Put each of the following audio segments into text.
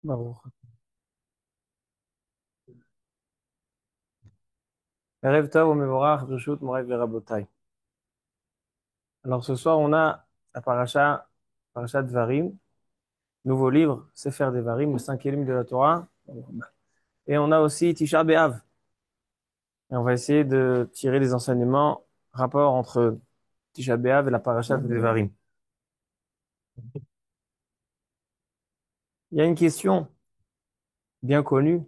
Baruch. Erev Tov u'mevorach Bereshut Moray Verabotai. Alors ce soir, on a la paracha Devarim, nouveau livre, Sefer Devarim, le cinquième livre de la Torah. Et on a aussi Tisha B'Av. Et on va essayer de tirer des enseignements, rapport entre Tisha B'Av et la paracha de Devarim. Il y a une question bien connue,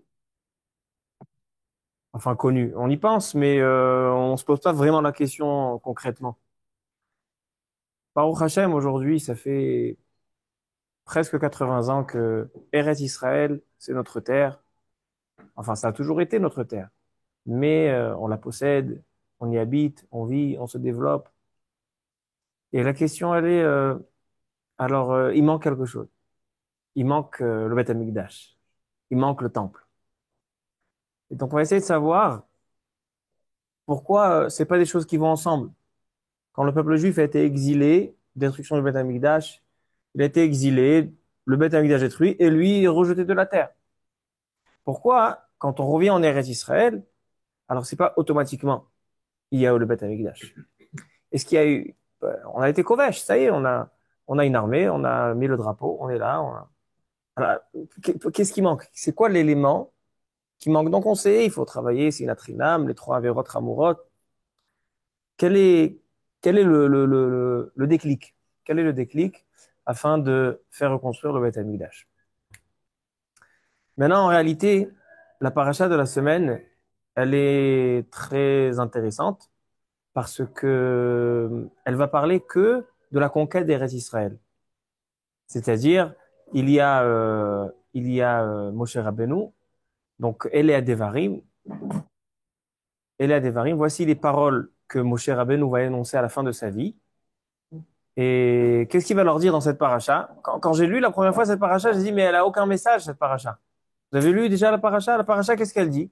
enfin connue, on y pense, mais on se pose pas vraiment la question concrètement. Baruch Hashem, aujourd'hui, ça fait presque 80 ans que Eretz Israël, c'est notre terre. Enfin, ça a toujours été notre terre. Mais on la possède, on y habite, on vit, on se développe. Et la question, elle est, il manque quelque chose. Il manque le Beth Amikdash. Il manque le temple. Et donc, on va essayer de savoir pourquoi c'est pas des choses qui vont ensemble. Quand le peuple juif a été exilé, destruction du Beth Amikdash, il a été exilé, le Beth Amikdash détruit, et lui rejeté de la terre. Pourquoi, quand on revient en Eretz Israël, alors c'est pas automatiquement il y a eu le Beth Amikdash. Est-ce qu'il y a eu, on a été Kovesh, ça y est, on a une armée, on a mis le drapeau, on est là. Alors, qu'est-ce qui manque? C'est quoi l'élément qui manque? Donc on sait, il faut travailler, c'est Sinatrinam, les trois Averot Hamurot. Quel est, quel est le déclic? Quel est le déclic afin de faire reconstruire le Beth Amikdash? Maintenant, en réalité, la paracha de la semaine, elle est très intéressante parce que elle va parler que de la conquête des restes d'Israël. C'est-à-dire, Moshe Rabbeinu, donc Elea Devarim, voici les paroles que Moshe Rabbeinu va énoncer à la fin de sa vie. Et qu'est-ce qu'il va leur dire dans cette paracha? Quand j'ai lu la première fois cette paracha, j'ai dit, mais elle a aucun message, cette paracha. Vous avez lu déjà la paracha? La paracha, qu'est-ce qu'elle dit?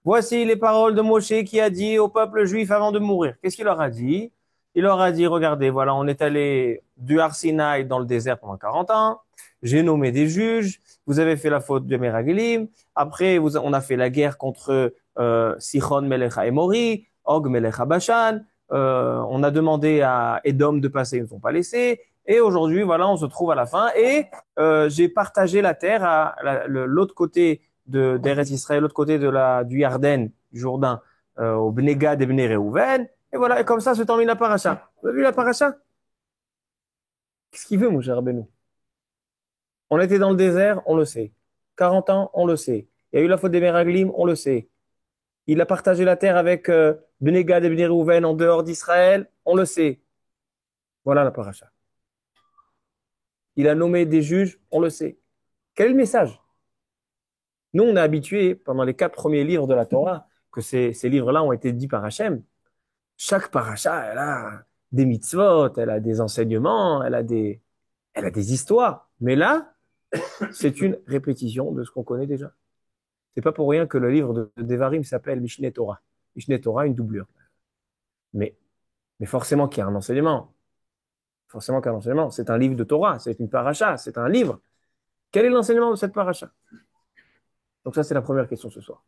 Voici les paroles de Moshe qui a dit au peuple juif avant de mourir. Qu'est-ce qu'il leur a dit? Il leur a dit, regardez, voilà, on est allé du Har Sinaï dans le désert pendant 40 ans. J'ai nommé des juges. Vous avez fait la faute de Meraglim. Après, on a fait la guerre contre Sichon Melech Haemori, Og Melech Bashan. On a demandé à Édom de passer, ils ne sont pas laissés. Et aujourd'hui, voilà, on se trouve à la fin. Et j'ai partagé la terre à l'autre côté d'Eretz Israël, l'autre côté du Yarden, du Jourdain, au Bnei Gad et Bnei Reuven. Et voilà, et comme ça se termine la paracha. Vous avez vu la paracha? Qu'est-ce qu'il veut, mon cher Rabbeinu? On était dans le désert, on le sait. 40 ans, on le sait. Il y a eu la faute des Meraglim, on le sait. Il a partagé la terre avec Bnei Gad et Bnei Reuven en dehors d'Israël, on le sait. Voilà la paracha. Il a nommé des juges, on le sait. Quel est le message? Nous, on est habitués, pendant les 4 premiers livres de la Torah, que ces livres-là ont été dits par Hachem. Chaque paracha, elle a des mitzvot, elle a des enseignements, elle a des histoires. Mais là, c'est une répétition de ce qu'on connaît déjà. C'est pas pour rien que le livre de Devarim s'appelle Mishneh Torah. Mishneh Torah, une doublure. Mais, mais forcément qu'il y a un enseignement. Forcément qu'il y a un enseignement. C'est un livre de Torah, c'est une paracha, c'est un livre. Quel est l'enseignement de cette paracha? Donc ça, c'est la première question ce soir.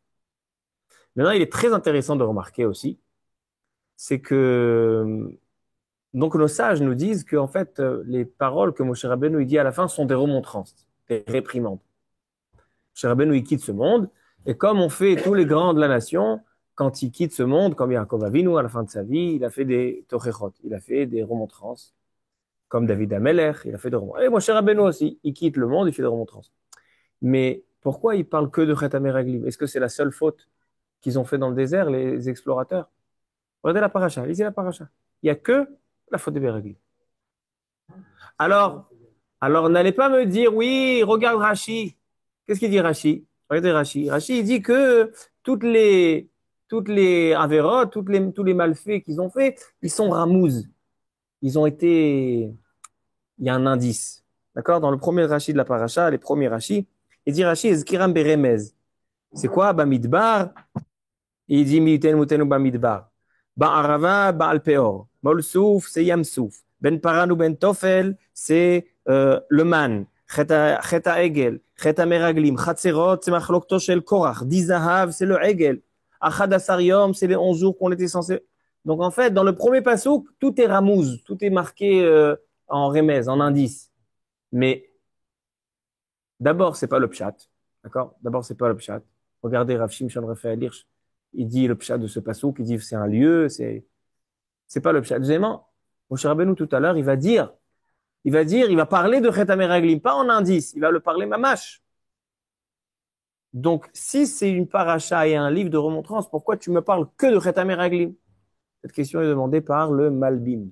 Maintenant, il est très intéressant de remarquer aussi, c'est que donc nos sages nous disent que en fait les paroles que Moshe Rabbeinu dit à la fin sont des remontrances, des réprimandes. Moshe Rabbeinu il quitte ce monde et comme on fait tous les grands de la nation, quand il quitte ce monde, comme Yaakov Avinu à la fin de sa vie, il a fait des tochechot, il a fait des remontrances, comme David Ameler, il a fait des remontrances. Et Moshe Rabbeinu aussi, il quitte le monde, il fait des remontrances. Mais pourquoi il parle que de Chet HaMeraglim? Est-ce que c'est la seule faute qu'ils ont fait dans le désert, les explorateurs? Regardez la paracha, lisez la paracha. Il n'y a que la faute des Meraglim. Alors, alors n'allez pas me dire, oui, regarde Rashi. Qu'est-ce qu'il dit Rashi? Regardez Rashi. Rashi, il dit que toutes les avérotes, tous les malfaits qu'ils ont fait, ils sont ramouz. Ils ont été, il y a un indice. D'accord? Dans le premier Rashi de la paracha, les premiers Rashi, il dit Rashi, Ezkiram beremez. C'est quoi? Bamidbar. Il dit Miten mutenu bamidbar. Ba'arava, Ba'al Peor. Mol Souf, c'est Yam Ben Paran ou Ben Tofel, c'est le man. Cheta Egel. Chet HaMeraglim, Chatzerot, c'est Machlokto Shel Korach. Dizahav, c'est le Hegel. Achad Asar Yom, c'est les 11 jours qu'on était censé. Donc en fait, dans le premier pasouk, tout est ramouz, tout est marqué en remez, en indice. Mais d'abord, c'est pas le pshat, d'accord? D'abord, c'est pas le pshat. Regardez Rav Shimshon Raphaël Hirsch, il dit le pshat de ce pasouk, il dit c'est un lieu, c'est pas le pshat. Deuxièmement, Moshe Rabbeinu tout à l'heure, il va parler de Chet HaMeraglim, pas en indice, il va le parler mamash. Donc, si c'est une paracha et un livre de remontrance, pourquoi tu me parles que de Chet HaMeraglim? Cette question est demandée par le Malbim.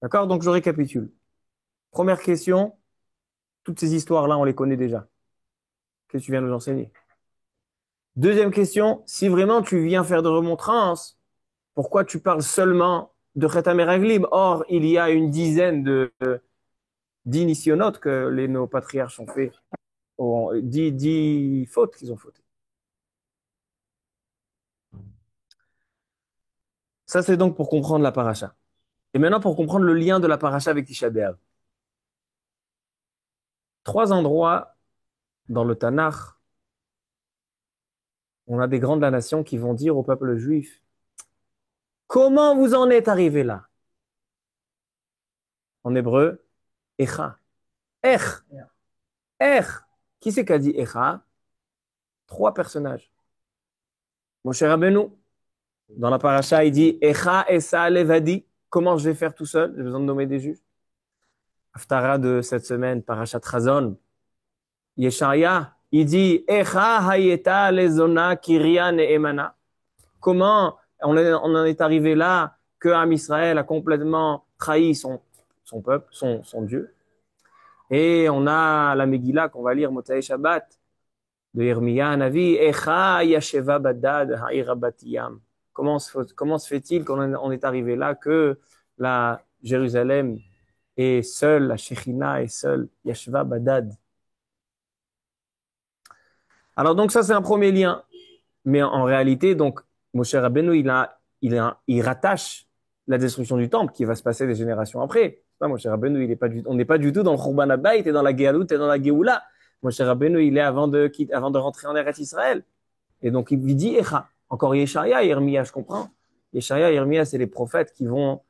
D'accord? Donc, je récapitule. Première question, toutes ces histoires-là, on les connaît déjà. Qu'est-ce que tu viens nous enseigner? Deuxième question, si vraiment tu viens faire de remontrance, pourquoi tu parles seulement de Chet HaMeraglim? Or, il y a une dizaine d'initiautes que nos patriarches ont fait, 10 fautes qu'ils ont fauté. Ça, c'est donc pour comprendre la paracha. Et maintenant, pour comprendre le lien de la paracha avec Tisha B'Av. 3 endroits dans le Tanakh, on a des grands de la nation qui vont dire au peuple juif, comment vous en êtes arrivé là? En hébreu, Echa. Ech. Ech. Qui c'est qu'a dit Echa? 3 personnages. Moshe Rabbeinu, dans la paracha, il dit Echa Esa Levadi. Comment je vais faire tout seul? J'ai besoin de nommer des juges. Haftara de cette semaine, parachat Chazon. Yeshaya, il dit Echa Hayeta Lezona Kiria Neemana. Comment on en est arrivé là que Am Israël a complètement trahi son peuple, son Dieu. Et on a la Megillah qu'on va lire Motzei Shabbat de Yirmiya Navi, Echa Yasheva Badad Ha'ira Batiyam. Comment se fait-il qu'on est arrivé là que la Jérusalem est seule, la Shechina est seule, Yasheva Badad. Alors donc ça c'est un premier lien. Mais en réalité, donc, Moshe Rabbeinu, il rattache la destruction du temple qui va se passer des générations après. Moshe Rabbeinu, on n'est pas du tout dans le Khurban Habayit et dans la Géalout et dans la Géoula. Moshe Rabbeinu, il est avant de rentrer en Eretz Israël. Et donc, il dit Echa. Encore Yeshaya, Yirmiya, je comprends. Yeshaya, Yirmiya, c'est les prophètes qui vont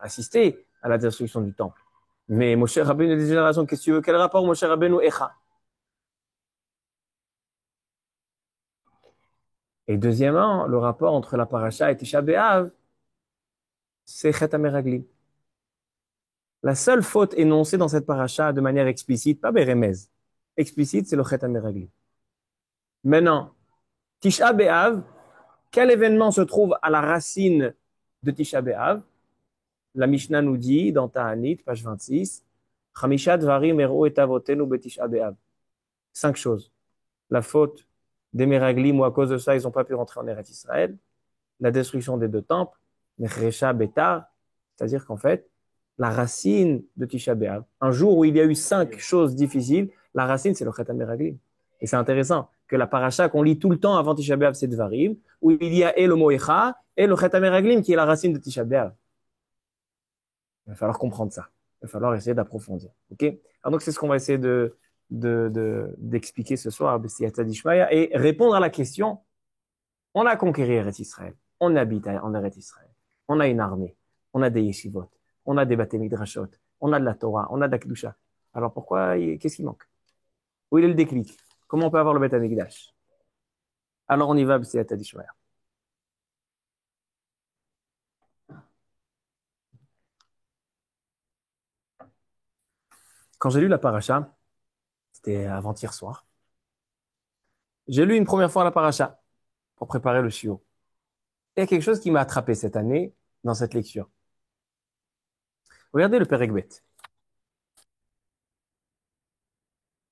assister à la destruction du temple. Mais Moshe Rabbeinu des générations, qu'est-ce que tu veux? Quel rapport Moshe Rabbeinu, Echa? Et deuxièmement, le rapport entre la paracha et Tisha B'Av, c'est Chet HaMeraglim. La seule faute énoncée dans cette paracha de manière explicite, pas Beremez, explicite, c'est le Chet HaMeraglim. Maintenant, Tisha B'Av, quel événement se trouve à la racine de Tisha B'Av? La Mishnah nous dit, dans Ta'anit, page 26, Chamisha Dvarim Ero et Avotenu Betisha B'Av. 5 choses. La faute des Meraglim, où à cause de ça, ils n'ont pas pu rentrer en Eretz Israël. La destruction des 2 temples, Nechresha Betar, c'est-à-dire qu'en fait, la racine de Tisha B'Av, un jour où il y a eu 5 choses difficiles, la racine, c'est le Chet HaMeraglim. Et c'est intéressant que la paracha qu'on lit tout le temps avant Tisha B'Av, c'est Dvarim, où il y a et le mot Echa et le Chet HaMeraglim qui est la racine de Tisha B'Av. Il va falloir comprendre ça. Il va falloir essayer d'approfondir. Ok? Alors donc, c'est ce qu'on va essayer d'expliquer ce soir, B'Siyata Dishmaya, et répondre à la question. On a conquéri Eretz Israël. On habite en Eretz Israël. On a une armée. On a des yeshivot. On a des Bate Midrashot. On a de la Torah. On a de la Kedusha. Alors pourquoi, qu'est-ce qui manque? Où il est le déclic? Comment on peut avoir le Beth Amikdash? Alors on y va, B'Siyata Dishmaya. Quand j'ai lu la paracha, c'était avant-hier soir, j'ai lu une première fois la paracha pour préparer le shiur. Il y a quelque chose qui m'a attrapé cette année dans cette lecture. Regardez le Perek Bet.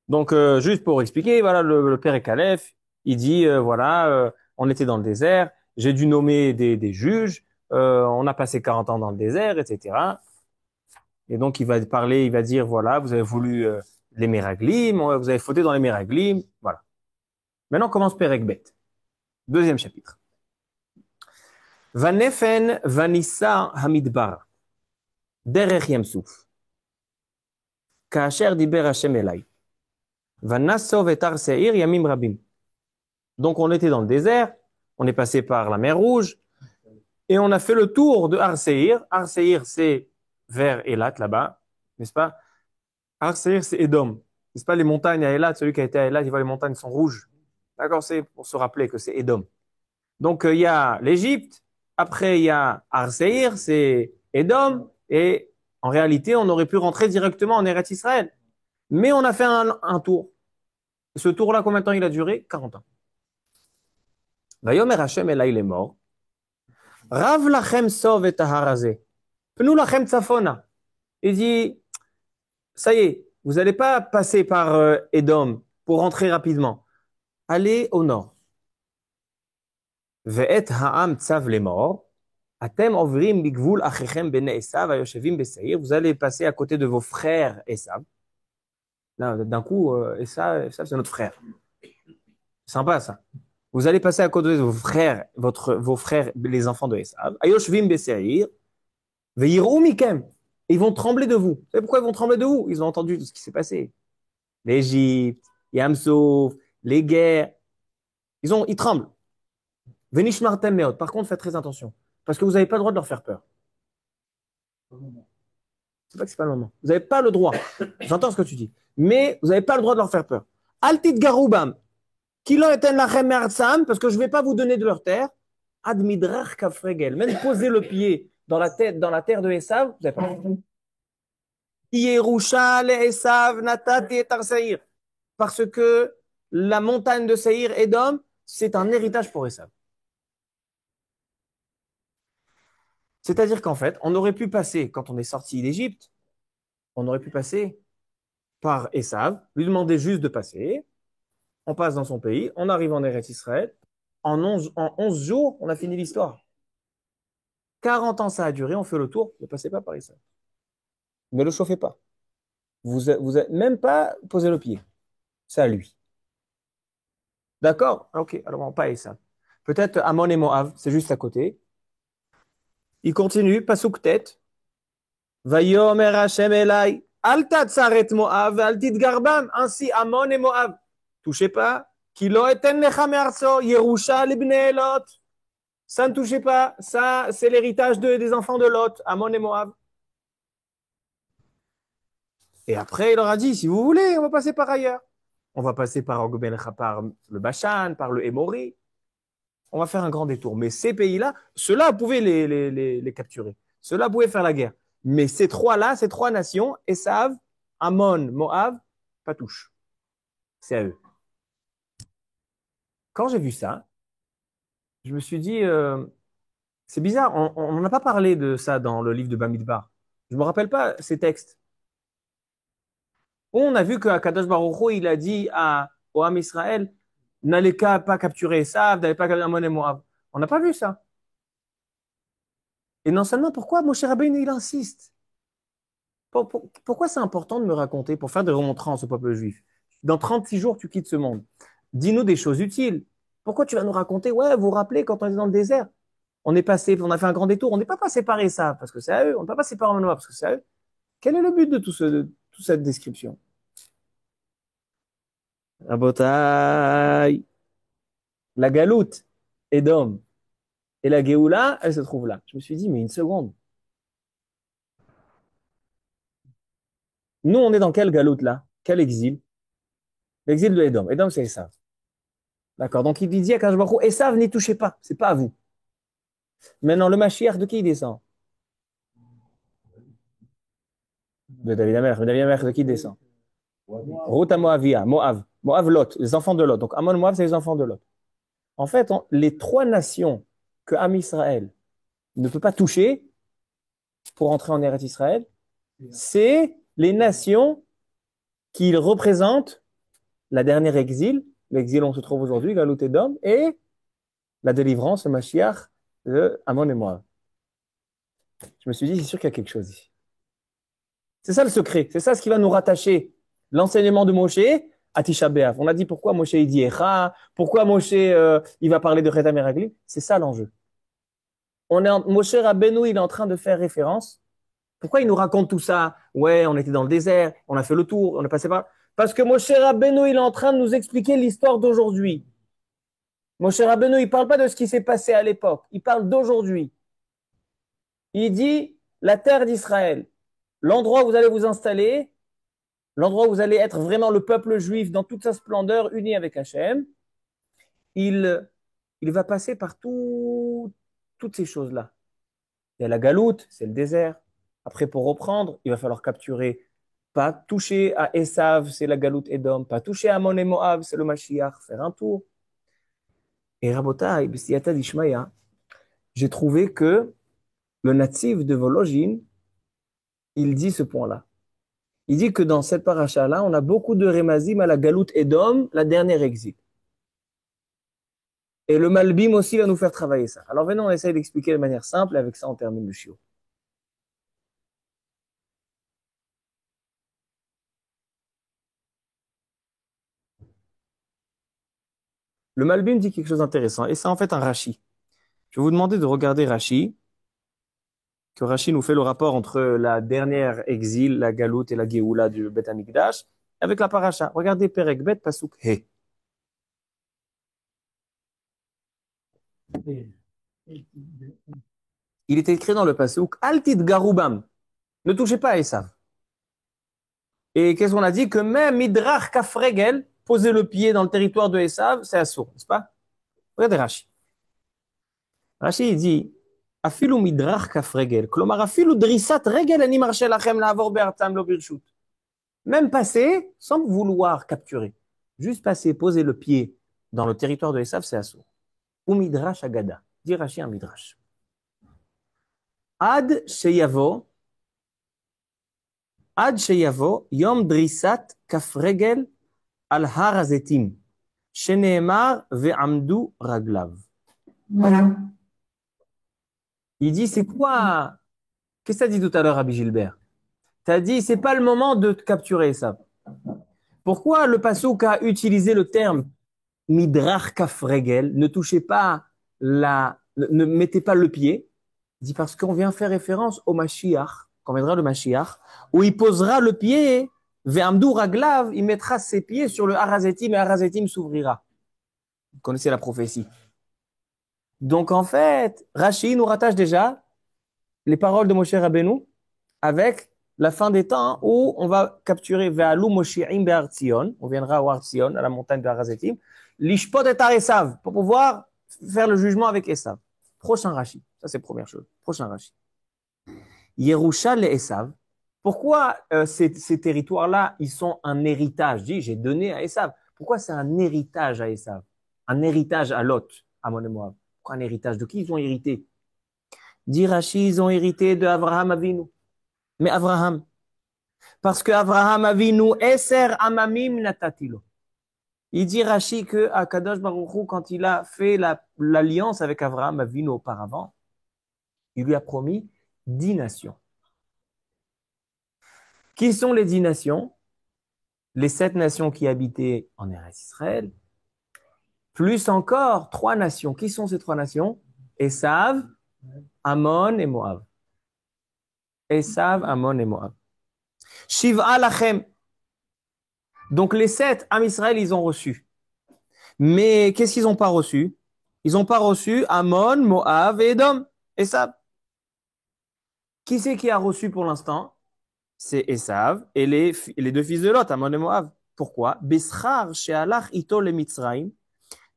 Donc, juste pour expliquer, voilà, le Perek Aleph, il dit, on était dans le désert, j'ai dû nommer des juges, on a passé 40 ans dans le désert, etc. Et donc, il va parler, il va dire, voilà, vous avez voulu les Meraglim, vous avez fauté dans les Meraglim, voilà. Maintenant, commence Perek Bet. Deuxième chapitre. Vanefen vanissa hamidbar. Derech Yamsouf. Kaasher diber Hashem elai. Vanasov et Ar Seir yamim rabim. Donc on était dans le désert, on est passé par la mer Rouge, et on a fait le tour de Ar Seir. Ar Seir, c'est vers Eilat, là-bas, n'est-ce pas? Ar Seir, c'est Édom. N'est-ce pas les montagnes à Eilat, celui qui a été à Eilat, il voit les montagnes sont rouges. D'accord, c'est pour se rappeler que c'est Édom. Donc il y a l'Égypte, après il y a Ar Seir, c'est Édom, et en réalité, on aurait pu rentrer directement en Eretz Israël. Mais on a fait un tour. Ce tour-là, combien de temps il a duré? 40 ans. Vayomer Hashem Ela, il est mort. Rav lachem sov et harazé. Pnu lachem tzafona. Il dit, ça y est, vous n'allez pas passer par Édom pour rentrer rapidement. Allez au nord. Ve'et ha'am tzav les morts. Atem ovrim bigvul achechem bene Esav ayoshevim beseir. Vous allez passer à côté de vos frères Esav. Là, d'un coup, Esav, c'est notre frère. Sympa ça. Vous allez passer à côté de vos frères, vos frères, les enfants de Esav. Ayoshvim beseir. Ve'yirou mikem. Ils vont trembler de vous. Vous savez pourquoi ils vont trembler de vous? Ils ont entendu tout ce qui s'est passé. L'Égypte, Yamsouf, les guerres. Ils tremblent. Venishmartem meot. Par contre, faites très attention. Parce que vous n'avez pas le droit de leur faire peur. C'est pas que c'est pas le moment. Vous n'avez pas le droit. J'entends ce que tu dis. Mais vous n'avez pas le droit de leur faire peur. Altit garoubam. Kilo eten lachem me'artsam. Parce que je ne vais pas vous donner de leur terre. Ad midrach kafregel. Même poser le pied dans la terre de Esav, vous n'avez pas le droit. Yerusha le Esav natati et Ar Seir. Parce que la montagne de Seir, Édom, c'est un héritage pour Esav. C'est-à-dire qu'en fait, on aurait pu passer, quand on est sorti d'Égypte, on aurait pu passer par Esav, lui demander juste de passer, on passe dans son pays, on arrive en Eretz Israël, en 11 jours, on a fini l'histoire. 40 ans ça a duré, on fait le tour, ne passez pas par Esav. Ne le chauffez pas. Vous n'avez même pas posé le pied. C'est à lui. D'accord? Ok, alors pas Esav. Peut-être Ammon et Moab, c'est juste à côté. Il continue, pasouk tête. Vayomer Hashem Elai, al tatzaret Moab, al titgarbam. Ainsi, Ammon et Moab. Touchez pas. Kilo eten lecha me'artso, Yerusha libnei Lot. Ça ne touchez pas. Ça, c'est l'héritage des enfants de Lot, Ammon et Moab. Et après, il leur a dit, si vous voulez, on va passer par ailleurs. On va passer par Og Ben Kha, par le Bashan, par le Hémori. On va faire un grand détour. Mais ces pays-là, ceux-là, vous pouvez les capturer. Ceux-là, pouvaient faire la guerre. Mais ces trois-là, ces trois nations, Esav, Ammon, Moab, pas touche. C'est à eux. Quand j'ai vu ça, je me suis dit, c'est bizarre, on n'en a pas parlé de ça dans le livre de Bamidbar. Je ne me rappelle pas ces textes. On a vu qu'Akadosh Baruch Hu, il a dit au Ham Israël, n'allez pas capturer Esav, n'allez pas capturer Ammon et Moab. On n'a pas vu ça. Et non seulement, pourquoi Moshe Rabbeinu, il insiste? Pourquoi c'est important de me raconter pour faire des remontrances au peuple juif? Dans 36 jours, tu quittes ce monde. Dis-nous des choses utiles. Pourquoi tu vas nous raconter, ouais, vous vous rappelez quand on était dans le désert, on a fait un grand détour, on n'est pas passé par ça parce que c'est à eux, on n'est pas passé par Manoah parce que c'est à eux. Quel est le but de toute cette description? Rabotai, la galoute, Édom, et la Géoula, elle se trouve là. Je me suis dit, mais une seconde. Nous, on est dans quelle galoute là? Quel exil? L'exil de Édom. Édom, c'est ça. D'accord. Donc il dit à Kadosh Baruch Hu, Esav, n'y touchez pas, c'est pas à vous. Maintenant, le Mashiach, de qui il descend? De David Amelech. David Amelech, de qui il descend? Ruth à Moavia, Moav. Moav, Lot, les enfants de Lot. Donc Ammon, Moav, c'est les enfants de Lot. En fait, les trois nations que Am Israël ne peut pas toucher pour entrer en Eretz Israël, c'est les nations qui représentent la dernière exil, l'exil où on se trouve aujourd'hui, Galout Edom, et la délivrance, le Mashiach de Ammon et Moav. Je me suis dit, c'est sûr qu'il y a quelque chose ici. C'est ça le secret, c'est ça ce qui va nous rattacher l'enseignement de Moshe à Tisha B'Av. On a dit pourquoi Moshe il dit Echa, pourquoi Moshe il va parler de Chet HaMeraglim. C'est ça l'enjeu. Moshe Rabbeinu, il est en train de faire référence Pourquoi il nous raconte tout ça? Ouais, on était dans le désert, on a fait le tour, on est passé par... Parce que Moshe Rabbeinu, il est en train de nous expliquer l'histoire d'aujourd'hui. Moshe Rabbeinu, il parle pas de ce qui s'est passé à l'époque, il parle d'aujourd'hui. Il dit la terre d'Israël, l'endroit où vous allez vous installer, l'endroit où vous allez être vraiment le peuple juif dans toute sa splendeur, uni avec Hachem, il, il va passer par toutes ces choses-là. Il y a la galoute, c'est le désert. Après, pour reprendre, il va falloir capturer. Pas toucher à Esav, c'est la galoute Edom. Pas toucher à Ammon et Moab, c'est le Mashiach. Faire un tour. Et Rabotai, B'siyata d'Ishmaïa, j'ai trouvé que le natif de Vologine, il dit ce point-là. Il dit que dans cette paracha-là, on a beaucoup de Remazim à la galoute Edom, la dernière exil. Et le Malbim aussi va nous faire travailler ça. Alors venons, on essaye d'expliquer de manière simple, et avec ça on termine le chiot. Le Malbim dit quelque chose d'intéressant, et c'est en fait un Rashi. Je vais vous demander de regarder Rashi, que Rashi nous fait le rapport entre la dernière exil, la galoute et la Géoula du Beth Amikdash, avec la paracha. Regardez Perek Bet Pasuk He. Il était écrit dans le Pasuk Altid Garubam. Ne touchez pas à Esav. Et qu'est-ce qu'on a dit? Que même Midrach Kafregel, poser le pied dans le territoire de Esav, c'est assourd, n'est-ce pas? Regardez Rashi. Rashi, il dit Afilu Midrach Kafregel. Klomar Afilu Drissat Regel Ani Marche Lachem Lavor Be'artam Lo Birshut. Même passer sans vouloir capturer. Juste passer, poser le pied dans le territoire de Esav, c'est assourd. Ou Midrash Agada. Dit Rashi un Midrash. Ad Sheyavo, Ad Sheyavo, Yom Drissat Kafregel al Har Azetim. Sheneemar Ve'amdu Raglav. Il dit, c'est quoi? Qu'est-ce que tu as dit tout à l'heure, Rabbi Gilbert? Tu as dit, c'est pas le moment de capturer ça. Pourquoi le Passouk a utilisé le terme Midrach Kafregel, ne touchez pas ne mettez pas le pied? Il dit parce qu'on vient faire référence au Mashiach, quand viendra le Mashiach, où il posera le pied, Ve'amdu Raglav, il mettra ses pieds sur le Harazetim et Harazetim s'ouvrira. Vous connaissez la prophétie. Donc en fait, Rashi nous rattache déjà les paroles de Moshe Rabbeinu avec la fin des temps où on va capturer Ve'alu Moshi'im Be'ar Tzion, on viendra au Har Tzion, à la montagne de Harazetim, l'Ishpot et Esav, pour pouvoir faire le jugement avec Esav. Prochain Rashi, ça c'est première chose. Prochain Rashi. Yerusha le Esav. Pourquoi ces territoires-là, ils sont un héritage? Dis, j'ai donné à Esav. Pourquoi c'est un héritage à Esav? Un héritage à Lot, à Mon et Moab. Pourquoi un héritage? De qui ils ont hérité? Dit Rashi, ils ont hérité de Abraham Avinu. Mais Abraham, parce que Abraham Avinu, Eser Amamim Natatilo. Il dit Rashi que Akadosh Baruch Hu, quand il a fait l'alliance avec Abraham Avinu auparavant, il lui a promis 10 nations. Qui sont les 10 nations? Les 7 nations qui habitaient en Eretz Israël, plus encore 3 nations. Qui sont ces 3 nations? Esav, Ammon et Moab. Esav, Ammon et Moab. Shiv'a lachem. Donc les 7 Am Israël, ils ont reçu. Mais qu'est-ce qu'ils n'ont pas reçu? Ils n'ont pas reçu Ammon, Moab et Edom. Esav. Qui c'est qui a reçu pour l'instant? C'est Esav et les 2 fils de Lot, Ammon et Moab. Pourquoi? Beschar she'alach ito le Mitzrayim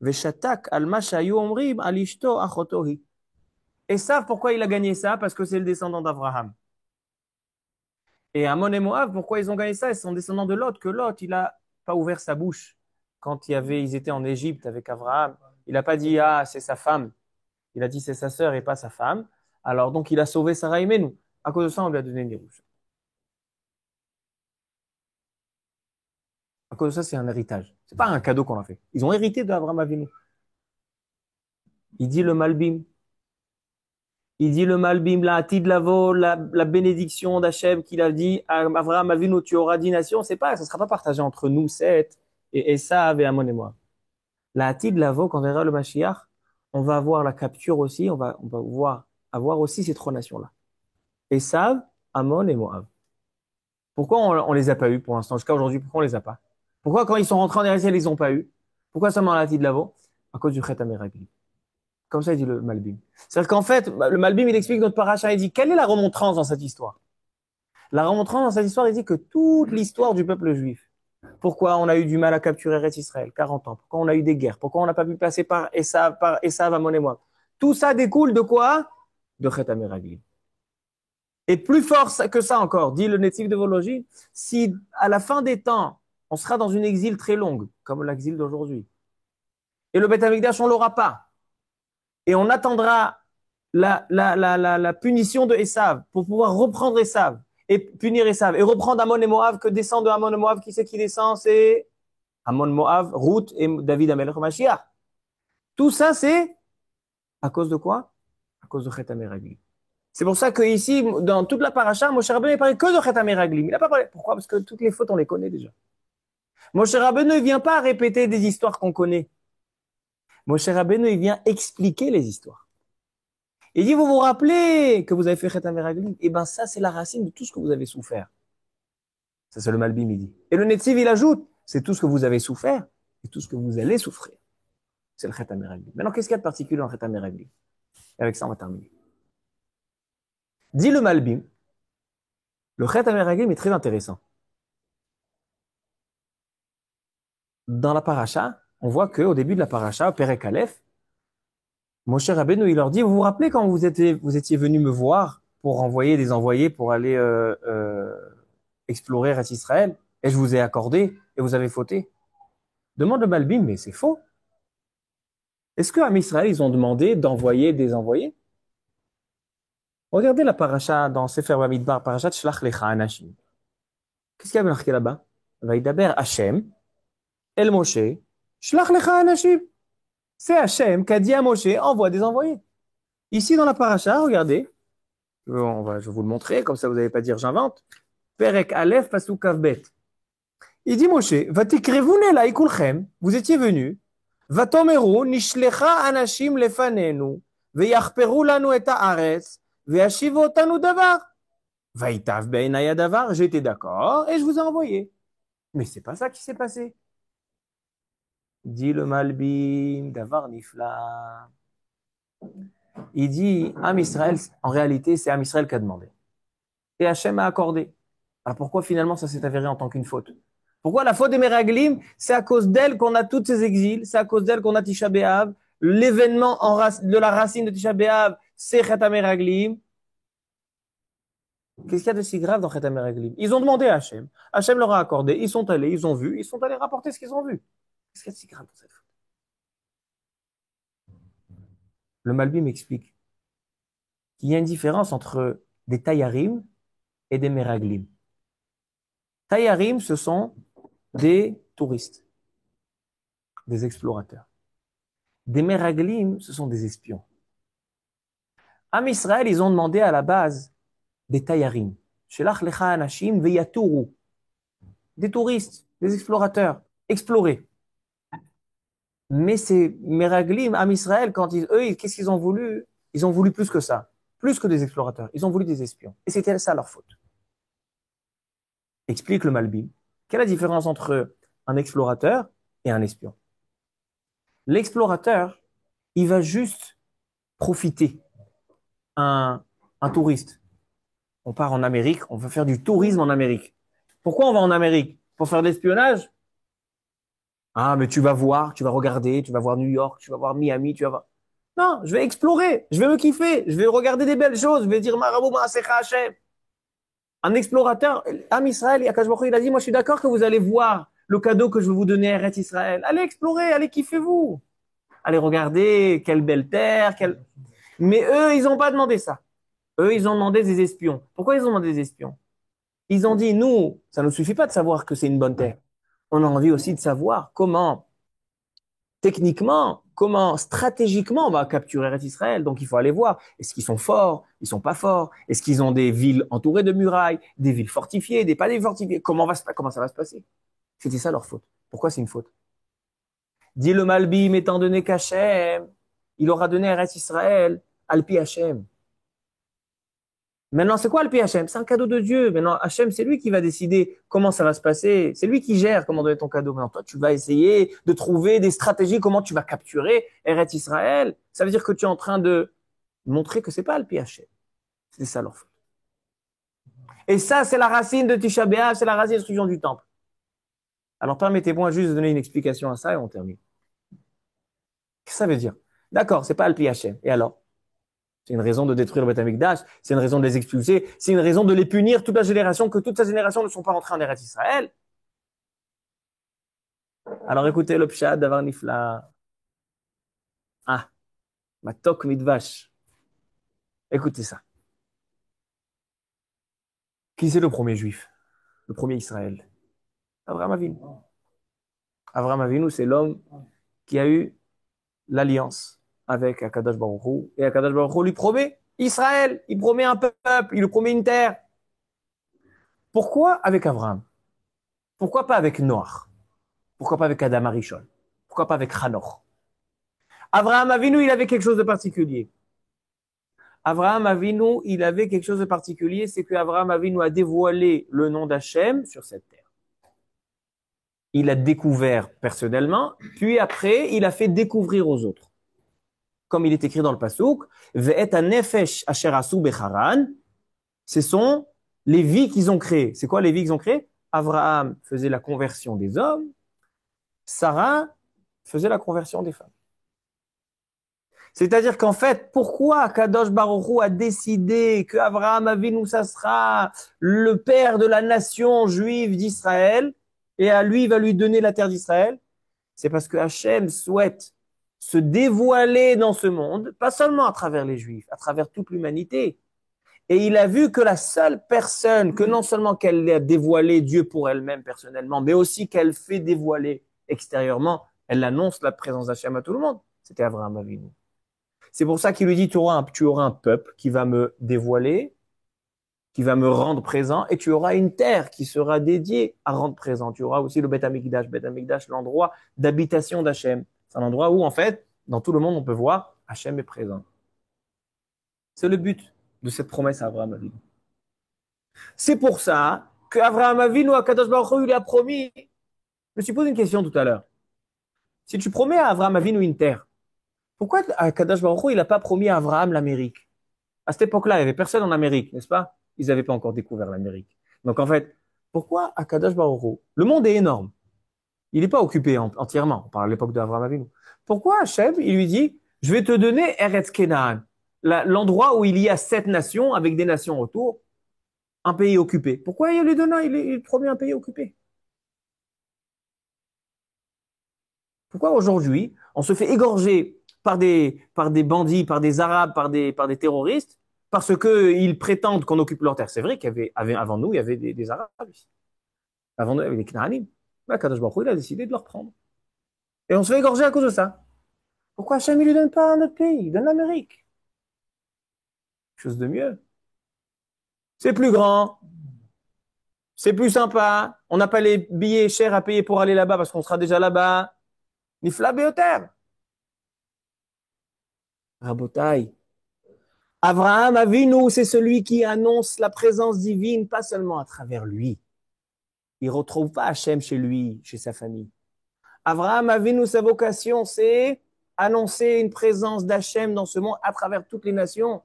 ve'shatak al ma shayu omrim al ishto achotohi. Esav, pourquoi il a gagné ça? Parce que c'est le descendant d'Abraham. Et Ammon et Moab, pourquoi ils ont gagné ça? Ils sont descendants de Lot, que Lot, il n'a pas ouvert sa bouche quand ils étaient en Égypte avec Abraham. Il n'a pas dit, ah, c'est sa femme. Il a dit, c'est sa sœur et pas sa femme. Alors, donc, il a sauvé Sarah et Menou. À cause de ça, on lui a donné une rouge. À cause de ça, c'est un héritage. C'est pas un cadeau qu'on a fait. Ils ont hérité d'Abraham Avinu. Il dit le Malbim. Il dit le Malbim, la Atid Lavo, la bénédiction d'Hachem qu'il a dit à Abraham Avinu, tu auras 10 nations. C'est pas, ça sera pas partagé entre nous, 7, et Esav et Ammon et moi. La Atid Lavo, quand on verra le Mashiach, on va avoir la capture aussi, on va avoir aussi ces 3 nations-là. Esav, Ammon et Moab. Pourquoi on les a pas eu pour l'instant, jusqu'à aujourd'hui? Pourquoi on les a pas? Pourquoi quand ils sont rentrés en Israël, ils ont pas eu? Pourquoi seulement la de Lavo? À cause du Chet HaMeraglim. Comme ça, il dit le Malbim. C'est-à-dire qu'en fait, le Malbim, il explique notre paracha, il dit, quelle est la remontrance dans cette histoire? La remontrance dans cette histoire, il dit que toute l'histoire du peuple juif, pourquoi on a eu du mal à capturer Eretz Israël, 40 ans, pourquoi on a eu des guerres, pourquoi on n'a pas pu passer par Esav, Ammon et Moab. Tout ça découle de quoi? De Chet HaMeraglim. Et plus fort que ça encore, dit le Netziv de Vologine, si à la fin des temps, on sera dans une exil très longue, comme l'exil d'aujourd'hui, et le Beth Amikdash, on l'aura pas, et on attendra la punition de Esav pour pouvoir reprendre Esav et punir Esav et reprendre Ammon et Moab, que descend de Ammon et Moab, qui c'est qui descend? C'est Ammon, Moab, Ruth et David Amelech Mashiach. Tout ça, c'est à cause de quoi? À cause de Chet HaMeraglim. C'est pour ça que ici, dans toute la paracha, Moshe Rabbeinu ne parle que de Chet HaMeraglim. Il n'a pas parlé. Pourquoi? Parce que toutes les fautes, on les connaît déjà. Moshe Rabbeinu ne vient pas répéter des histoires qu'on connaît. Moshe Rabbeinu, il vient expliquer les histoires. Il dit, vous vous rappelez que vous avez fait Chet HaMeraglim? Eh ben, ça, c'est la racine de tout ce que vous avez souffert. Ça, c'est le Malbim, il dit. Et le Netziv, il ajoute, c'est tout ce que vous avez souffert et tout ce que vous allez souffrir. C'est le Chet HaMeraglim. Maintenant, qu'est-ce qu'il y a de particulier dans le Chet HaMeraglim? Et avec ça, on va terminer. Dit le Malbim, le Chet HaMeraglim est très intéressant. Dans la paracha, on voit qu'au début de la paracha, au Perek Aleph, Moshe Rabbeinu, il leur dit, vous vous rappelez quand vous étiez venus me voir pour envoyer des envoyés pour aller explorer Eretz Israël, et je vous ai accordé, et vous avez fauté. Demande le Malbim, mais c'est faux. Est-ce qu'à Israël, ils ont demandé d'envoyer des envoyés? Regardez la paracha dans Sefer Bamidbar, parachat Shlach Lecha Anashim. Qu'est-ce qu'il y a marqué là-bas? Vaïdaber Hashem, El Moshe, Shlach Lecha Anashim. C'est Hashem qui a dit à Moshe, envoie des envoyés. Ici dans la paracha, regardez, je vais vous le montrer, comme ça vous n'allez pas dire j'invente. Perek Aleph Pasuk Kavbet. Il dit Moshe, Vatikrevune la ikulchem, vous étiez venus, Vatomeru nishlecha anashim lefanenu, veyachperu lanu et haaretz, veyashivu otanu davar. Vaïtav be'enaya davar, j'étais d'accord et je vous ai envoyé. Mais c'est pas ça qui s'est passé. Dit le Malbim, davar nifla. Il dit, Am Israël, en réalité, c'est Am Israël qui a demandé. Et Hachem a accordé. Alors pourquoi finalement ça s'est avéré en tant qu'une faute? Pourquoi la faute des Meraglim? C'est à cause d'elle qu'on a tous ces exils, c'est à cause d'elle qu'on a Tisha B'Av. L'événement de la racine de Tisha B'Av, c'est Chet HaMeraglim. Qu'est-ce qu'il y a de si grave dans Chet HaMeraglim? Ils ont demandé à Hachem. Hachem leur a accordé. Ils sont allés, ils ont vu, ils sont allés rapporter ce qu'ils ont vu. Qu'est-ce qu'il y a de si grave dans cette faute? Le Malbim explique qu'il y a une différence entre des Tayarim et des Meraglim. Tayarim, ce sont des touristes, des explorateurs. Des Meraglim, ce sont des espions. Am Israël, ils ont demandé à la base des Tayarim. Shelach lecha anashim veyaturu. Des touristes, des explorateurs, explorer. Mais ces Meraglim, Am Israël, qu'est-ce qu'ils ont voulu? Ils ont voulu plus que ça. Plus que des explorateurs. Ils ont voulu des espions. Et c'était ça leur faute. Explique le Malbim. Quelle est la différence entre un explorateur et un espion? L'explorateur, il va juste profiter. Un touriste. On part en Amérique, on va faire du tourisme en Amérique. Pourquoi on va en Amérique? Pour faire de l'espionnage? Ah, mais tu vas voir, tu vas regarder, tu vas voir New York, tu vas voir Miami, tu vas voir... Non, je vais explorer, je vais me kiffer, je vais regarder des belles choses, je vais dire Marabou Ma'asecha Hashem. Un explorateur, Am Israël, Akash Baruch Hu, il a dit, moi je suis d'accord que vous allez voir le cadeau que je vais vous donner à Eretz Israël. Allez explorer, allez kiffez-vous. Allez regarder, quelle belle terre, Mais eux, ils n'ont pas demandé ça. Eux, ils ont demandé des espions. Pourquoi ils ont demandé des espions? Ils ont dit, nous, ça ne suffit pas de savoir que c'est une bonne terre. On a envie aussi de savoir comment, techniquement, comment stratégiquement on va capturer Eretz Israël. Donc il faut aller voir. Est-ce qu'ils sont forts? Ils sont pas forts? Est-ce qu'ils ont des villes entourées de murailles, des villes fortifiées, des pas des fortifiées? Comment ça va se passer? C'était ça leur faute. Pourquoi c'est une faute? Dit le Malbim, étant donné qu'Hachem, il aura donné à Eretz Israël, Alpi Hachem. Maintenant, c'est quoi le pays Hachem? C'est un cadeau de Dieu. Maintenant, Hachem, c'est lui qui va décider comment ça va se passer. C'est lui qui gère comment donner ton cadeau. Maintenant, toi, tu vas essayer de trouver des stratégies, comment tu vas capturer Eretz Israël. Ça veut dire que tu es en train de montrer que c'est pas le pays Hachem. C'est ça leur faute. Et ça, c'est la racine de Tisha B'Av, c'est la racine de destruction du temple. Alors, permettez-moi juste de donner une explication à ça et on termine. Qu'est-ce que ça veut dire? D'accord, c'est pas le pays Hachem. Et alors? C'est une raison de détruire le Beth Amikdash, c'est une raison de les expulser, c'est une raison de les punir toute la génération, que toute sa génération ne sont pas rentrés en Eretz Israël. Alors écoutez le pshat d'Avar Nifla. Ah, Matok Midvash. Écoutez ça. Qui c'est le premier juif? Le premier Israël? Avraham Avinu. Avraham Avinu, c'est l'homme qui a eu l'alliance avec Akadosh Baruch Hu. Et Akadosh Baruch Hu lui promet Israël, il promet un peuple, il lui promet une terre. Pourquoi avec Avraham? Pourquoi pas avec Noach? Pourquoi pas avec Adam Arishon? Pourquoi pas avec Hanoch? Avraham Avinu, il avait quelque chose de particulier. Avraham Avinu, il avait quelque chose de particulier, c'est que Avraham Avinu a dévoilé le nom d'Hachem sur cette terre. Il a découvert personnellement, puis après, il a fait découvrir aux autres. Comme il est écrit dans le Passouk, Ve'et nefesh asher asu becharan, ce sont les vies qu'ils ont créées. C'est quoi les vies qu'ils ont créées? Avraham faisait la conversion des hommes, Sarah faisait la conversion des femmes. C'est-à-dire qu'en fait, pourquoi Kadosh Baruch Hu a décidé que Avraham Avinu, ça sera le père de la nation juive d'Israël, et à lui, il va lui donner la terre d'Israël? C'est parce que Hachem souhaite se dévoiler dans ce monde, pas seulement à travers les Juifs, à travers toute l'humanité. Et il a vu que la seule personne, que non seulement qu'elle a dévoilé Dieu pour elle-même personnellement, mais aussi qu'elle fait dévoiler extérieurement, elle annonce la présence d'Hachem à tout le monde, c'était Avraham Avinu. C'est pour ça qu'il lui dit, tu auras un peuple qui va me dévoiler, qui va me rendre présent, et tu auras une terre qui sera dédiée à rendre présent. Tu auras aussi le Beth Amikdash, l'endroit d'habitation d'Hachem. C'est un endroit où, en fait, dans tout le monde, on peut voir Hachem est présent. C'est le but de cette promesse à Avraham Avinu. C'est pour ça qu'Avraham Avinu, à Kadosh Baruch Hu, il a promis. Je me suis posé une question tout à l'heure. Si tu promets à Avraham Avinu une terre, pourquoi Kadosh Baruch Hu, il n'a pas promis à Avraham l'Amérique? À cette époque-là, il n'y avait personne en Amérique, n'est-ce pas? Ils n'avaient pas encore découvert l'Amérique. Donc en fait, pourquoi Akadosh Baruch Hu? Le monde est énorme. Il n'est pas occupé entièrement. On parle à l'époque d'Avraham Avinu. Pourquoi Hachem, il lui dit, je vais te donner Eretz Kenaan, l'endroit où il y a 7 nations avec des nations autour, un pays occupé. Pourquoi il lui donne, il promet un pays occupé? Pourquoi aujourd'hui, on se fait égorger par des bandits, par des Arabes, par des terroristes, parce qu'ils prétendent qu'on occupe leur terre? C'est vrai avant nous, il y avait des Arabes ici. Avant nous, il y avait des Knaanim. Mais Kadosh Baruch Hu, il a décidé de leur prendre. Et on se fait égorger à cause de ça. Pourquoi Hachem ne lui donne pas un autre pays? Il donne l'Amérique. Chose de mieux. C'est plus grand, c'est plus sympa, on n'a pas les billets chers à payer pour aller là-bas parce qu'on sera déjà là-bas. Nifla Beoter. Rabotai. Avraham Avinu, c'est celui qui annonce la présence divine, pas seulement à travers lui. Il ne retrouve pas Hachem chez lui, chez sa famille. Avraham Avinu, sa vocation, c'est annoncer une présence d'Hachem dans ce monde à travers toutes les nations.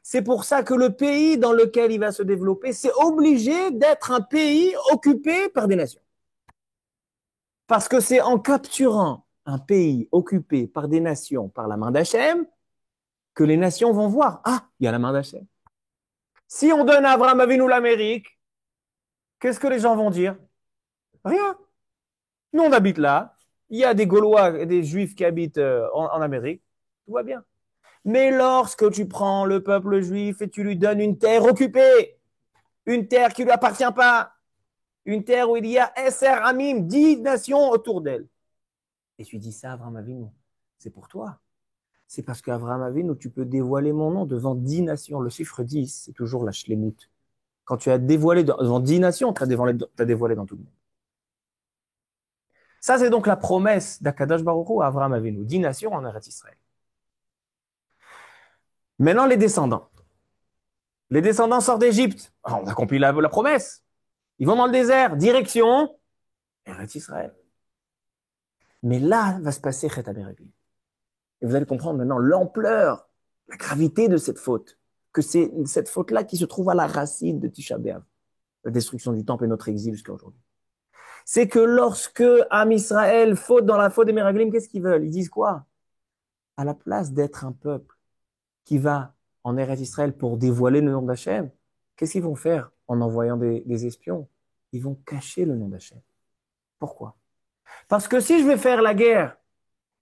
C'est pour ça que le pays dans lequel il va se développer, c'est obligé d'être un pays occupé par des nations. Parce que c'est en capturant un pays occupé par des nations, par la main d'Hachem, que les nations vont voir, ah, il y a la main d'Hachem. Si on donne à Avraham Avinu l'Amérique, qu'est-ce que les gens vont dire? Rien. Nous, on habite là. Il y a des Gaulois et des Juifs qui habitent en Amérique. Tout va bien. Mais lorsque tu prends le peuple juif et tu lui donnes une terre occupée, une terre qui ne lui appartient pas, une terre où il y a Esser Amim, 10 nations autour d'elle. Et tu dis ça, Avraham Avinu, c'est pour toi. C'est parce qu'Avraham Avinu, tu peux dévoiler mon nom devant 10 nations. Le chiffre 10, c'est toujours la shlemut. Quand tu as dévoilé devant 10 nations, tu as dévoilé dans tout le monde. Ça, c'est donc la promesse d'Akadosh Baruch Hu à Avraham Avinu. 10 nations en Eretz Israël. Maintenant, les descendants. Les descendants sortent d'Égypte. Ah, on accomplit la promesse. Ils vont dans le désert, direction Eretz Israël. Mais là va se passer Chet HaMeraglim. Et vous allez comprendre maintenant l'ampleur, la gravité de cette faute. Que c'est cette faute-là qui se trouve à la racine de Tisha B'Av, la destruction du temple et notre exil jusqu'à aujourd'hui. C'est que lorsque Am Israël faute dans la faute des Meraglim, qu'est-ce qu'ils veulent? Ils disent quoi? À la place d'être un peuple qui va en Eretz Israël pour dévoiler le nom d'Hachem, qu'est-ce qu'ils vont faire en envoyant des espions? Ils vont cacher le nom d'Hachem. Pourquoi? Parce que si je vais faire la guerre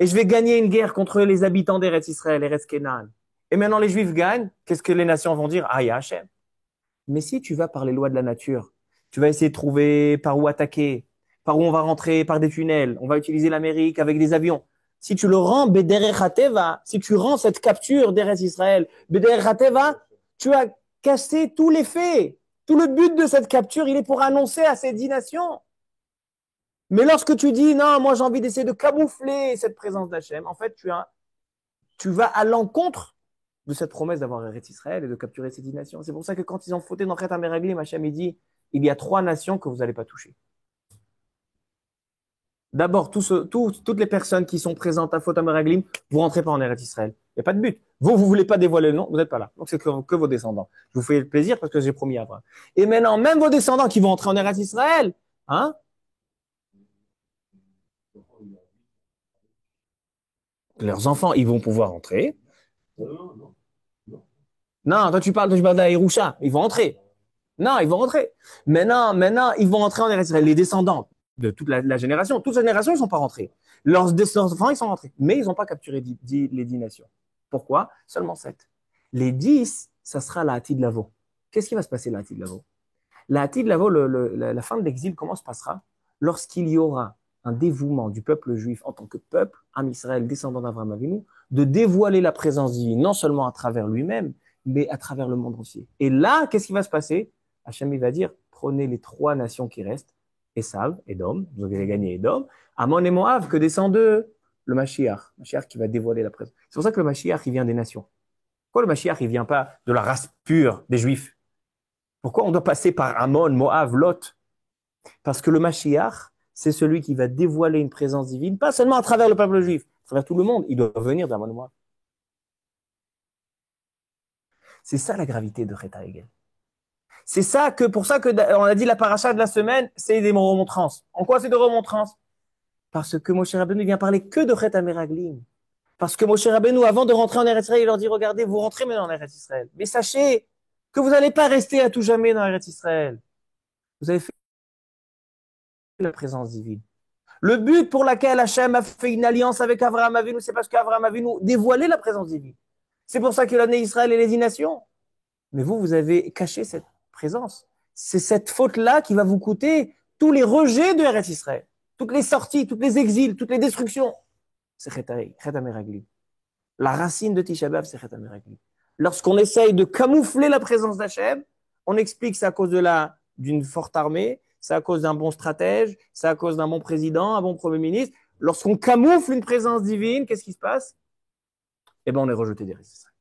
et je vais gagner une guerre contre les habitants d'Eretz Israël, Eretz Kenan, et maintenant les Juifs gagnent, qu'est-ce que les nations vont dire? Ah, il y a Hachem. Mais si tu vas par les lois de la nature, tu vas essayer de trouver par où attaquer, par où on va rentrer, par des tunnels, on va utiliser l'Amérique avec des avions. Si tu le rends Bederech HaTeva, si tu rends cette capture d'Eretz Israël, Bederech HaTeva, tu as cassé tous les faits. Tout le but de cette capture, il est pour annoncer à ces 10 nations. Mais lorsque tu dis, non, moi j'ai envie d'essayer de camoufler cette présence d'Hachem, en fait, tu vas à l'encontre de cette promesse d'avoir Eretz Israël et de capturer ces 10 nations. C'est pour ça que quand ils ont fauté dans Chet HaMeraglim, Hachem, il dit, il y a 3 nations que vous n'allez pas toucher. D'abord, toutes les personnes qui sont présentes à Chet HaMeraglim, vous rentrez pas en Eretz Israël. Il n'y a pas de but. Vous voulez pas dévoiler le nom, vous n'êtes pas là. Donc c'est que vos descendants. Je vous fais le plaisir parce que j'ai promis à Abraham. Et maintenant, même vos descendants qui vont entrer en Eretz Israël, hein, leurs enfants, ils vont pouvoir entrer. Non, toi tu parles d'Aïroucha. Ils vont entrer. Non, ils vont rentrer. Maintenant, ils vont rentrer en Eretz Israël. Les descendants de toute la génération, toute la génération, ils ne sont pas rentrés. Leurs enfants, ils sont rentrés. Mais ils n'ont pas capturé les 10 nations. Pourquoi? Seulement 7. Les 10, ça sera la Hatid Lavo. Qu'est-ce qui va se passer, la Hatid Lavo? La Hatid Lavo, la fin de l'exil, comment se passera? Lorsqu'il y aura un dévouement du peuple juif en tant que peuple, Am Israël, descendant d'Avraham Avinu, de dévoiler la présence divine, non seulement à travers lui-même, mais à travers le monde entier. Et là, qu'est-ce qui va se passer? Hachem, il va dire, prenez les 3 nations qui restent, Esav, Edom, vous avez gagné Edom, Ammon et Moab, que descend d'eux le Mashiach, qui va dévoiler la présence. C'est pour ça que le Mashiach, il vient des nations. Pourquoi le Mashiach, il vient pas de la race pure des Juifs? Pourquoi on doit passer par Ammon, Moab, Lot? Parce que le Mashiach, c'est celui qui va dévoiler une présence divine, pas seulement à travers le peuple juif, à travers tout le monde. Il doit venir d'Ammon et Moab. C'est ça la gravité de Chet HaEgel. C'est ça que, pour ça que, on a dit la paracha de la semaine, c'est des remontrances. En quoi c'est des remontrances? Parce que Moshe Rabbeinu vient parler que de Chet HaMeraglim. Parce que Moshe Rabbeinu, avant de rentrer en Eretz Israël, il leur dit, regardez, vous rentrez maintenant en Eretz Israël. Mais sachez que vous n'allez pas rester à tout jamais dans Eretz Israël. Vous avez fait la présence divine. Le but pour lequel Hachem a fait une alliance avec Avraham Avinu, c'est parce qu'Avraham Avinu dévoilait la présence divine. C'est pour ça qu'il a donné Israël et les 10 nations. Mais vous avez caché cette présence. C'est cette faute-là qui va vous coûter tous les rejets de Eretz Israël, toutes les sorties, tous les exils, toutes les destructions. C'est Chet HaMeraglim. La racine de Tisha B'Av, c'est Chet HaMeraglim. Lorsqu'on essaye de camoufler la présence d'Hachem, on explique que c'est à cause d'une forte armée, c'est à cause d'un bon stratège, c'est à cause d'un bon président, un bon premier ministre. Lorsqu'on camoufle une présence divine, qu'est-ce qui se passe? Eh bien, on est rejeté des Israël.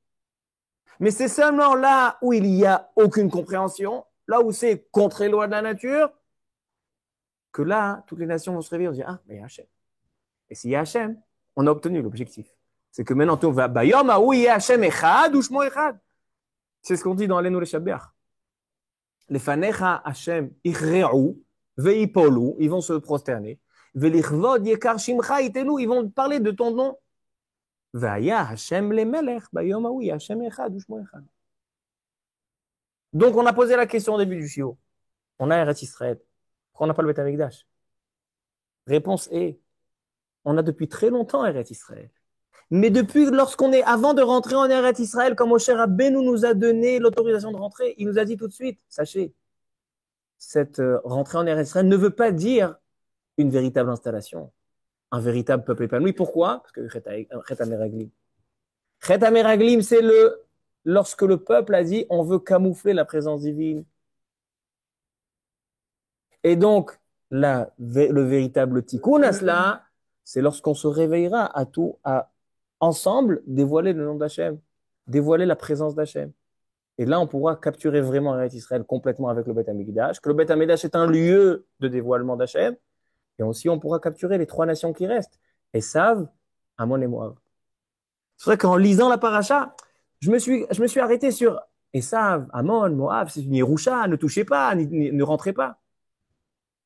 Mais c'est seulement là où il n'y a aucune compréhension, là où c'est contre les lois de la nature, que là, toutes les nations vont se réveiller et vont dire, ah, mais il y a Hachem. Et s'il y a Hachem, on a obtenu l'objectif. C'est que maintenant, on va, Bayom, où il y a Hachem Echad, ou Shmo Echad. C'est ce qu'on dit dans Alenu le Shabbat. Les Fanecha Hachem Ichre'u, Ve'ipolu, ils vont se prosterner. Ve'lichvod Yekar Shimcha Itenu, ils vont parler de ton nom. Ve'aya Hachem le Melech, Bayom, où il y a Hachem Echad, ou Shmo Echad. Donc, on a posé la question au début du Shio. On a Eretz Israël. Pourquoi on n'a pas le Beth Amikdash? Réponse est, on a depuis très longtemps Eretz Israël. Mais depuis, avant de rentrer en Eretz Israël, quand Moshe Rabbeinu nous a donné l'autorisation de rentrer, il nous a dit tout de suite, sachez, cette rentrée en Eretz Israël ne veut pas dire une véritable installation, un véritable peuple épanoui. Pourquoi? Parce que Chet HaMeraglim. Chet HaMeraglim, c'est lorsque le peuple a dit, on veut camoufler la présence divine. Et donc, le véritable tikkun à cela, c'est lorsqu'on se réveillera à ensemble dévoiler le nom d'Hachem, dévoiler la présence d'Hachem. Et là, on pourra capturer vraiment Eretz Israël complètement avec le Beth Amikdash, que le Beth Amikdash est un lieu de dévoilement d'Hachem. Et aussi, on pourra capturer les trois nations qui restent. Esav, Amon et Moab. C'est vrai qu'en lisant la paracha, je me suis arrêté sur Esav, Amon, Moab, c'est une Yerusha, ne touchez pas, ne rentrez pas.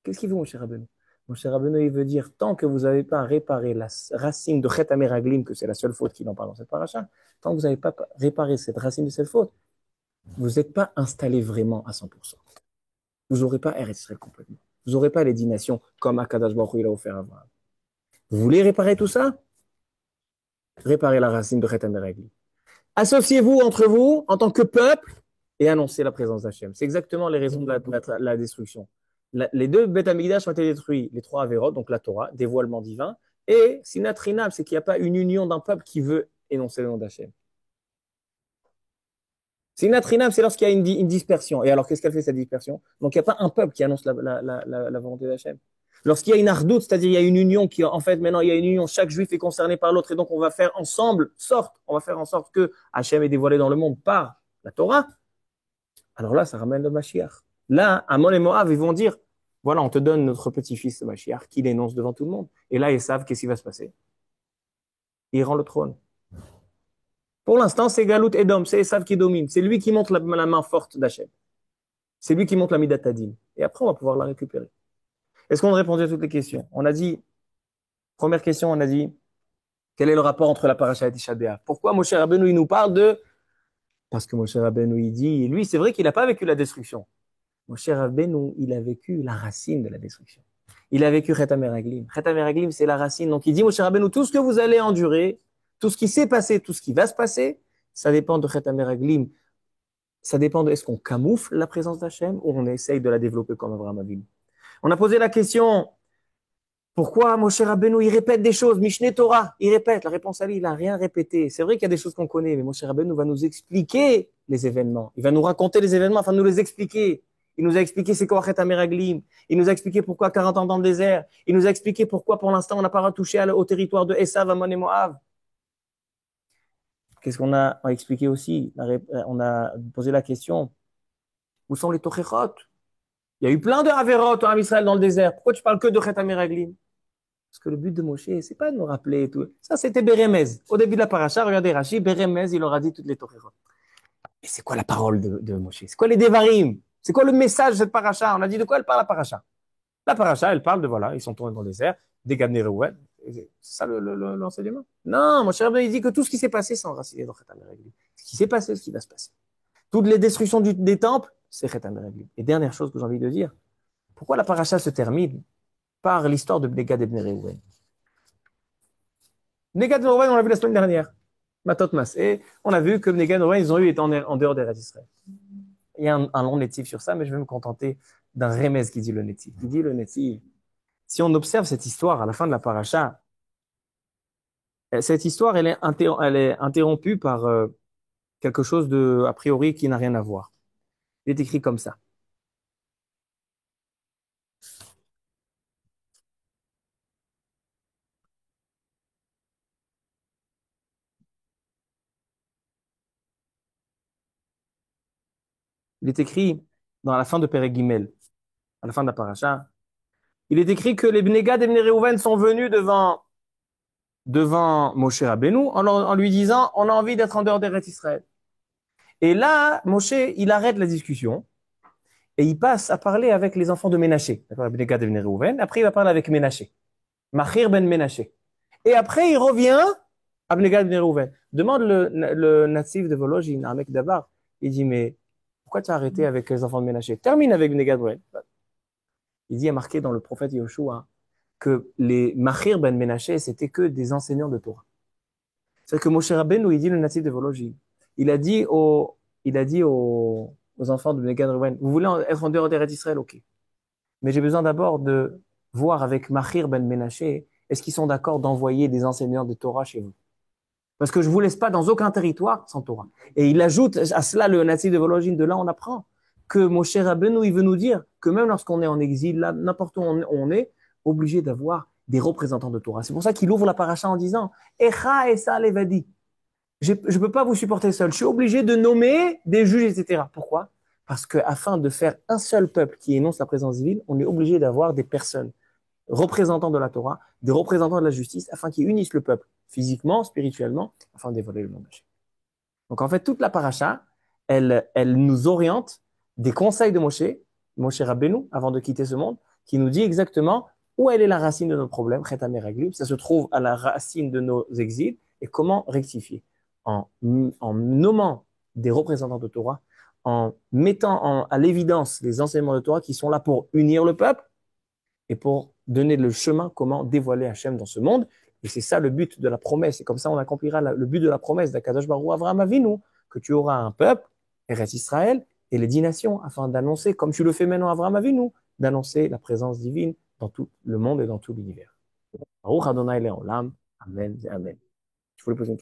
Qu'est-ce qu'il veut, mon cher Rabbeinu? Mon cher Rabbeinu, il veut dire, tant que vous n'avez pas réparé la racine de Chet Ameraglim, que c'est la seule faute qu'il en parle dans cette paracha, tant que vous n'avez pas réparé cette racine de cette faute, vous n'êtes pas installé vraiment à 100%. Vous n'aurez pas Eretz Israël complètement. Vous n'aurez pas les 10 nations comme Akadosh Baruch Hu il a offert avant. Vous voulez réparer tout ça? Réparez la racine de Chet Ameraglim. Associez-vous entre vous en tant que peuple et annoncez la présence d'Hachem. C'est exactement les raisons de la destruction. Les deux Beth Amikdash ont été détruits, les trois Averot, donc la Torah, dévoilement divin, et Sinat Rinab, c'est qu'il n'y a pas une union d'un peuple qui veut énoncer le nom d'Hachem. Sinat Rinab, c'est lorsqu'il y a une dispersion. Et alors, qu'est-ce qu'elle fait cette dispersion? Donc, il n'y a pas un peuple qui annonce la volonté d'Hachem. Lorsqu'il y a une ardoute, c'est-à-dire il y a une union qui, en fait, maintenant, il y a une union, chaque juif est concerné par l'autre, et donc on va faire ensemble, on va faire en sorte que Hachem est dévoilé dans le monde par la Torah. Alors là, ça ramène le Mashiach. Là, Amon et Moab, ils vont dire, voilà, on te donne notre petit-fils, le Mashiach, qui l'énonce devant tout le monde. Et là, ils savent qu'est-ce qui va se passer. Il rend le trône. Pour l'instant, c'est Galout Edom, c'est Esav qui domine. C'est lui qui montre la main forte d'Hachem. C'est lui qui montre la Midat Hadin. Et après, on va pouvoir la récupérer. Est-ce qu'on a répondu à toutes les questions? On a dit, première question, on a dit, quel est le rapport entre la paracha et Tisha B'Av? Pourquoi Moshe Rabbeinu, il nous parle de... Parce que Moshe Rabbeinu, il dit, lui, c'est vrai qu'il n'a pas vécu la destruction. Moshe Rabbeinu, il a vécu la racine de la destruction. Il a vécu Chet HaMeraglim. Chet HaMeraglim, c'est la racine. Donc il dit, Moshe Rabbeinu, tout ce que vous allez endurer, tout ce qui s'est passé, tout ce qui va se passer, ça dépend de Chet HaMeraglim. Ça dépend de est-ce qu'on camoufle la présence d'Hachem ou on essaye de la développer comme Abraham Avinu. On a posé la question, pourquoi Moshe Rabbeinu, il répète des choses, Mishneh Torah, il répète. La réponse à lui, il n'a rien répété. C'est vrai qu'il y a des choses qu'on connaît, mais Moshe Rabbeinu va nous expliquer les événements. Il va nous raconter les événements afin de nous les expliquer. Il nous a expliqué c'est quoi Chet HaMeraglim. Il nous a expliqué pourquoi 40 ans dans le désert. Il nous a expliqué pourquoi pour l'instant on n'a pas retouché au territoire de Esav, Amon et Moab. Qu'est-ce qu'on a expliqué aussi? On a posé la question, où sont les Tochechot? Il y a eu plein de Haverot en Israël dans le désert. Pourquoi tu parles que de Chet HaMeraglim? Parce que le but de Moshe, c'est pas de nous rappeler et tout. Ça, c'était Beremez. Au début de la paracha, regardez Rashi, Beremez, il leur a dit toutes les Tochechot. Et c'est quoi la parole de Moshe? C'est quoi les Devarim? C'est quoi le message de cette paracha? On a dit de quoi elle parle la paracha? La paracha, elle parle de voilà, ils sont tournés dans le désert, des Gad Nerouel. C'est ça l'enseignement? Non, mon cher, il dit que tout ce qui s'est passé, c'est enraciné dans Chet HaMeraglim. Ce qui s'est passé, ce qui va se passer. Toutes les destructions des temples, c'est Chet HaMeraglim. Et dernière chose que j'ai envie de dire, pourquoi la paracha se termine par l'histoire de Bnei Gad et Bnei Reuven? Bnei Gad et Reuven, on l'a vu la semaine dernière. Matot Mas. Et on a vu que Bnei Gad et Reuven, ils ont eu été en dehors des Eretz Israël. Il y a un long netif sur ça, mais je vais me contenter d'un remez qui dit le netif. Il dit le netif, si on observe cette histoire à la fin de la paracha, cette histoire, elle est interrompue par quelque chose de, a priori, qui n'a rien à voir. Il est écrit comme ça. Il est écrit dans la fin de Perek Gimel, à la fin de la paracha. Il est écrit que les Bnei Gad et Bnei Reuven sont venus devant Moshe Rabbeinu en lui disant, on a envie d'être en dehors d'Eretz Israël. Et là, Moshe, il arrête la discussion et il passe à parler avec les enfants de Ménaché. D'accord, Bnei Gad et Bnei Reuven. Après, il va parler avec Ménaché. Machir ben Ménaché. Et après, il revient à Bnei Gad et Bnei Reuven. Demande le natif de Vologine, un mec d'Abar. Il dit, mais pourquoi tu as arrêté avec les enfants de Ménaché? Termine avec Bnei Gad et Reuven. Il dit, il y a marqué dans le prophète Yoshua que les Machir ben Ménaché, c'était que des enseignants de Torah. C'est que Moshe Rabbeinu, il dit le natif de Vologine. Il a dit aux enfants de Bnei Gad et Reuven, vous voulez être en dehors d'Eretz Israël, ok. Mais j'ai besoin d'abord de voir avec Machir ben Ménaché, est-ce qu'ils sont d'accord d'envoyer des enseignants de Torah chez vous? Parce que je vous laisse pas dans aucun territoire sans Torah. Et il ajoute à cela le natif de Vologine, de là on apprend que Moshe Rabbeinu, il veut nous dire que même lorsqu'on est en exil, là, n'importe où on est, obligé d'avoir des représentants de Torah. C'est pour ça qu'il ouvre la paracha en disant, Echa Esa Levadi. Je ne peux pas vous supporter seul. Je suis obligé de nommer des juges, etc. Pourquoi? Parce que afin de faire un seul peuple qui énonce la présence divine, on est obligé d'avoir des personnes représentants de la Torah, des représentants de la justice, afin qu'ils unissent le peuple physiquement, spirituellement, afin de dévoiler le nom d'Hachem. Donc en fait, toute la paracha, elle nous oriente des conseils de Moshe Rabbeinu, avant de quitter ce monde, qui nous dit exactement où elle est la racine de nos problèmes, Chet HaMeraglim, ça se trouve à la racine de nos exils, et comment rectifier. En nommant des représentants de Torah, en mettant à l'évidence les enseignements de Torah qui sont là pour unir le peuple et pour donner le chemin comment dévoiler Hachem dans ce monde. Et c'est ça le but de la promesse. Et comme ça, on accomplira le but de la promesse d'Akadosh Baruch Hu Avraham Avinu, que tu auras un peuple, Eretz Israël, et les 10 nations, afin d'annoncer, comme tu le fais maintenant Avraham Avinu, d'annoncer la présence divine dans tout le monde et dans tout l'univers. Baruch Adonai Le'olam. Amen et Amen. Je voulais poser une